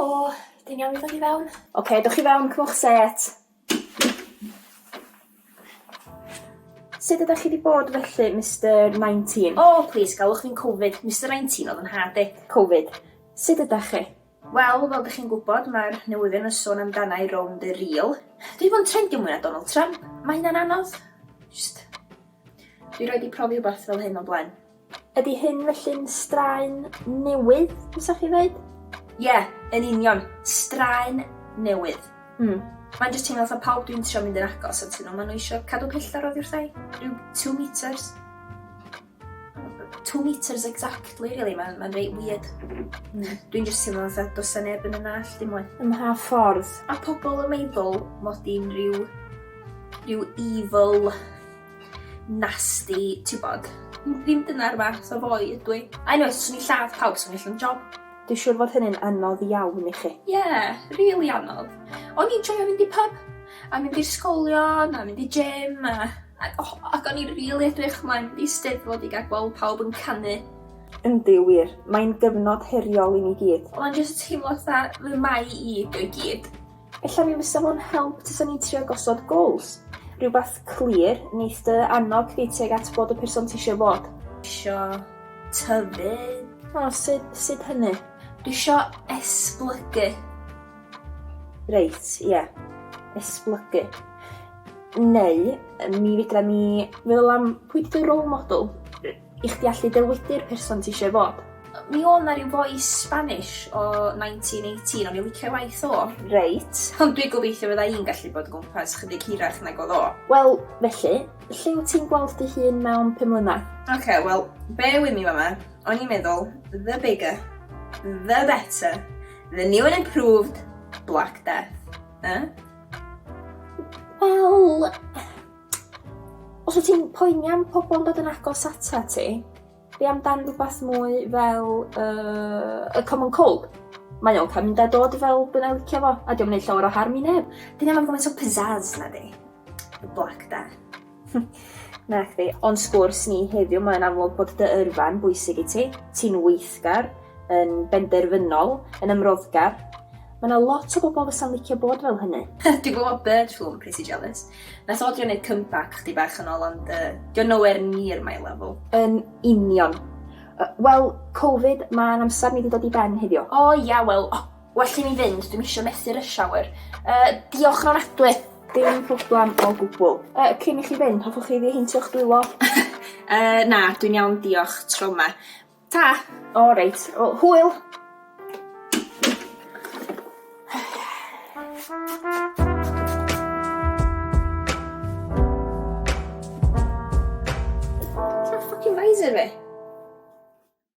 Helo, dyn iawn i ddod i fewn? Oce, dewch i fewn, cymwch set. Sut ydych chi wedi bod felly, Mr 19? Please, galwch fi'n Covid. Mr 19 oedd yn hadi. Covid. Sut ydych chi? Wel, fel ydych chi'n gwybod, mae'r newyddion yn sôn amdana i rownd y reel. Dwi fod yn trendio mwy na Donald Trump. Mae hynna'n anodd. Dwi roed i profi wbeth fel hyn o blaen. Ydy hyn felly'n straen newydd, fysach chi ddweud? Ie, yn union. Straen newydd. Mae'n jyst teimlo fatha pawb dwi'n trio mynd yn agos at nhw. Maen nhw eisiau cadw pellter oddi wrthai. Rhyw 2 meters. 2 meters exactly, really. Mae'n reit weird. Dwi'n jyst teimlo fatha dos a neb yn yna all dim mwy. Ym mha ffordd? A pobl yn meddwl mod i'n rhyw evil, nasty, ti'n bod. Ddim dyna'r fath o foi ydw i. Anyway, swn i lladd pawb, swn i allan job. Dwi'n siŵr fod hynny'n anodd iawn i chi. Really anodd. O'n i'n joio fynd i pub, a mynd i'r sgolion, a mynd i gym, ac o'n i'n really edrych mlaen i Steddfod i gael gweld pawb yn canu. Yndi wir, mae'n gyfnod heriol i ni gyd. O'n jyst teimlo fatha fy mai i gyd. Ella mi fysa fo'n help tys o'n i'n trio gosod goals. Rhywbeth clir, neith dy annog fi tuag at bod y person ti eisiau bod. Isio tyfu. Sut hynny? Dwi isio esblygu. Reit, ie. Esblygu. Neu, mi fydra ni feddwl am pwy dy role model i chdi allu dewidu'r person ti eisiau bod. Mi o'n na ryw foi Spanish o 1918, o'n i licio waith o. Reit. Ond dwi'n gobeithio fydda i'n gallu bod o gwmpas chydig hirach nag oedd o. Wel, felly, lle wyt ti'n gweld dy hun mewn 5 mlynedd? Okay, well, bear with me mama. O'n i'n meddwl, the bigger, the better, the new and improved Black Death. Wel, os wyt ti'n poeni am pobl yn dod yn agos ata ti, fi amdan rhywbeth mwy fel y common cold. Mae o'n cael mynd a dod fel byna licio fo, a diolch yn gwneud llawer o harm i neb. Dyn nhw'n gymaint o pizzazz na di. The Black Death. Na chdi, ond sgwrs ni heddiw, mae'n amlwg bod dy yrfa'n bwysig i ti. Ti'n weithgar, yn benderfynol, yn ymroddgar. Mae yna lot o bobl fysa'n licio bod fel hynny. Dwi'n gwybod bird flu yn pretty jealous. Nath o drio wneud comeback chdi bach yn ôl, ond diolch nowhere near my level. Yn union. Wel, Covid, mae'n amser ni wedi dod i ben heddiw. Wel, well i mi fynd, dwi'n eisiau methu rush hour. Diolch yn ofnadwy. Dim problem o gwbl. Cyn i chi fynd, hoffwch chi ddihintio'ch dwylo? Na, dwi'n iawn, diolch, tro yma. Ta! Reit, hwyl! Ffocin visor fi.